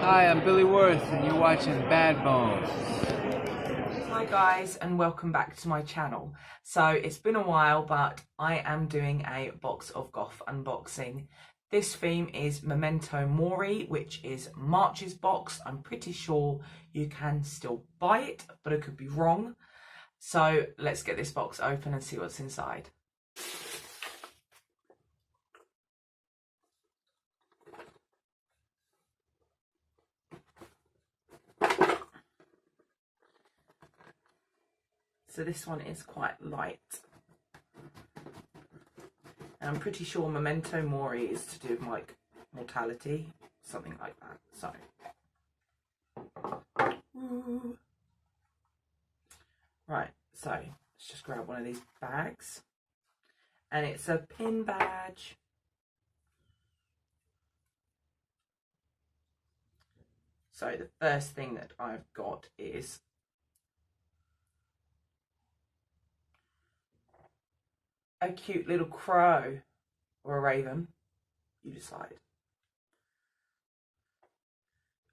Hi, I'm Billy Worth, and you're watching Batbones. Hi guys, and welcome back to my channel. So it's been a while, but I am doing a box of Goth unboxing. This theme is Memento Mori, which is March's box. I'm pretty sure you can still buy it, but I could be wrong. So let's get this box open and see what's inside. So this one is quite light. And I'm pretty sure Memento Mori is to do with like mortality, something like that. So, right, so let's just grab one of these bags. And it's a pin badge. So the first thing that I've got is a cute little crow or a raven, you decide.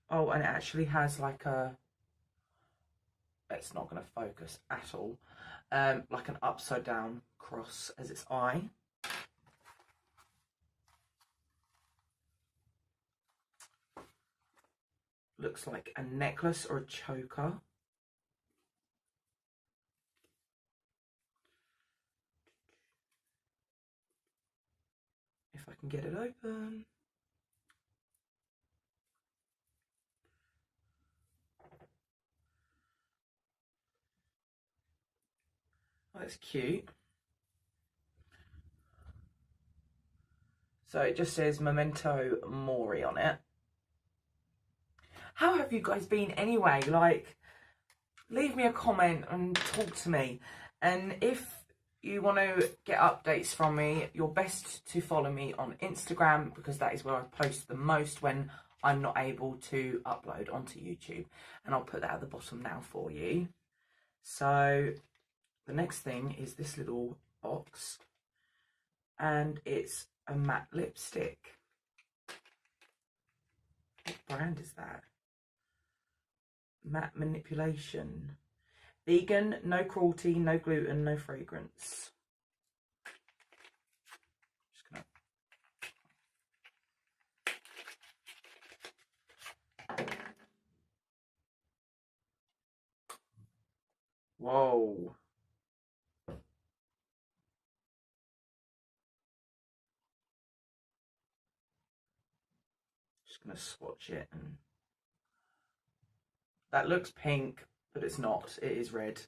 Oh, and it actually has like a, it's not going to focus at all, like an upside down cross as its eye. Looks like a necklace or a choker. If I can get it open. Oh, that's cute. So it just says Memento Mori on it. How have you guys been anyway? Like, leave me a comment and talk to me. And if you want to get updates from me, you're best to follow me on Instagram, because that is where I post the most when I'm not able to upload onto YouTube. And I'll put that at the bottom now for you. So the next thing is this little box, and it's a matte lipstick. What brand is that? Matte Manipulation. Vegan, no cruelty, no gluten, no fragrance. Just gonna... Whoa. Just gonna swatch it, and that looks pink, but it's not. It is red.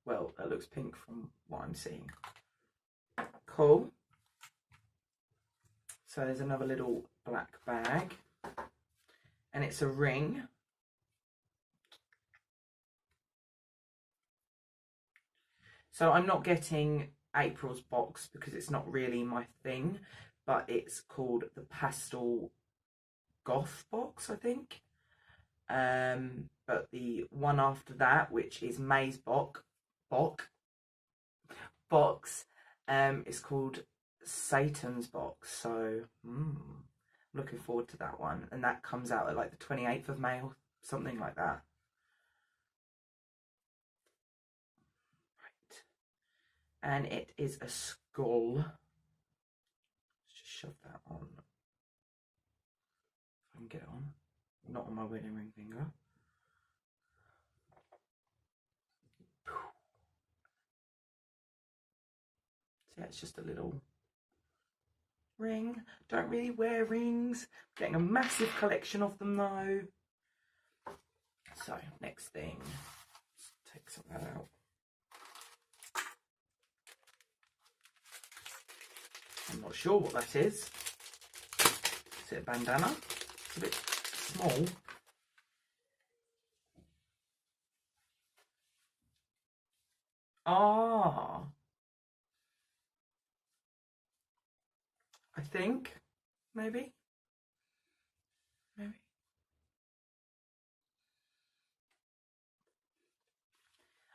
Well, that looks pink from what I'm seeing. Cool. So there's another little black bag, and it's a ring. So I'm not getting April's box because it's not really my thing, but it's called the Pastel Goth box, I think. But the one after that, which is May's box, is called Satan's box. So looking forward to that one, and that comes out at like the 28th of May or something like that. Right, and it is a skull. Let's just shove that on. If I can get it on. Not on my wedding ring finger. So yeah, it's just a little ring. Don't really wear rings. Getting a massive collection of them though. So next thing, let's take some of that out. I'm not sure what that is. Is it a bandana? It's a bit small. Ah, I think maybe.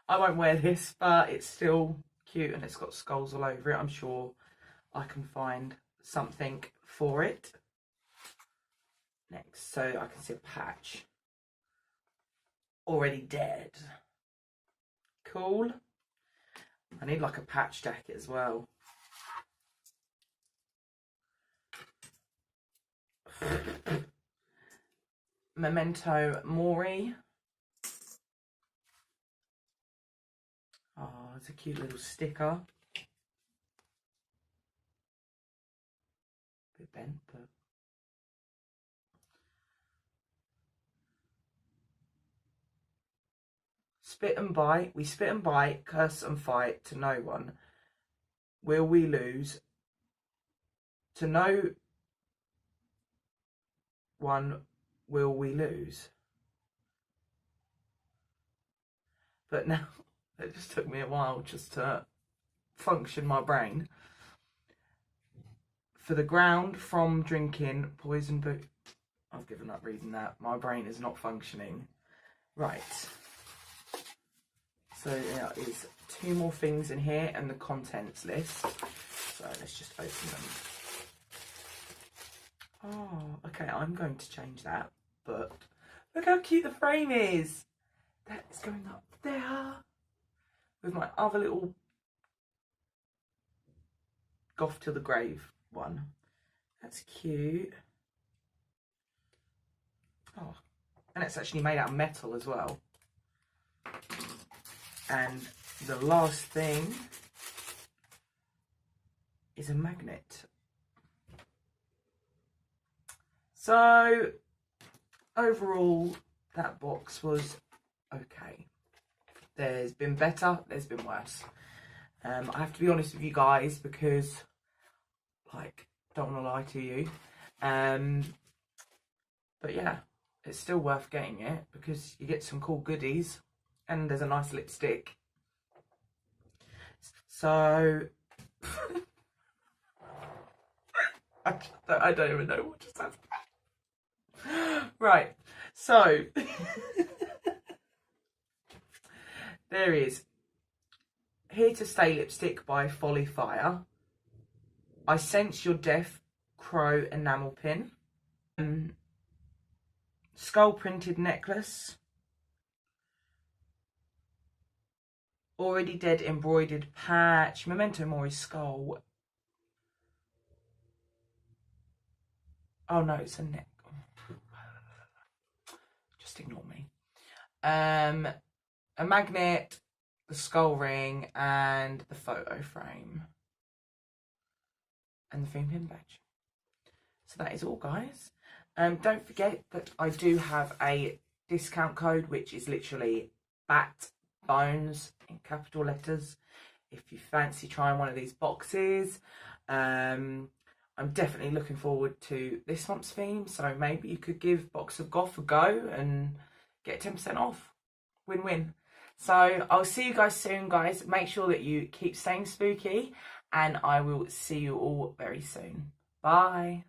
I won't wear this, but it's still cute, and it's got skulls all over it. I'm sure I can find something for it. next. So I can see a patch. Already dead. Cool. I need like a patch jacket as well. Memento Mori. Oh, it's a cute little sticker. Bit bent, but spit and bite. We spit and bite, curse and fight to no one. Will we lose? To no one will we lose? But now, it just took me a while just to function my brain. For the ground from drinking poison boot. I've given up reading that. My brain is not functioning. Right. So there is 2 more things in here and the contents list. So let's just open them. Oh, okay, I'm going to change that. But look how cute the frame is. That is going up there. With my other little Goth to the Grave one. That's cute. Oh, and it's actually made out of metal as well. And the last thing is a magnet. So overall, that box was okay. There's been better, there's been worse. I have to be honest with you guys because, like, don't want to lie to you. But yeah, it's still worth getting it because you get some cool goodies and there's a nice lipstick. So I don't even know what just happened. Right, so there is Here to Stay lipstick by Folly Fire. I Sense Your Death Crow enamel pin. Skull printed necklace. Already Dead embroidered patch. Memento Mori skull. Oh no, it's a neck. Just ignore me. A magnet, the skull ring, and the photo frame. And the theme pin badge. So that is all, guys. Don't forget that I do have a discount code, which is literally Batbones in capital letters. If you fancy trying one of these boxes, I'm definitely looking forward to this month's theme. So maybe you could give Box of Goth a go and get 10% off. Win-win. So I'll see you guys soon, guys. Make sure that you keep staying spooky, and I will see you all very soon. Bye.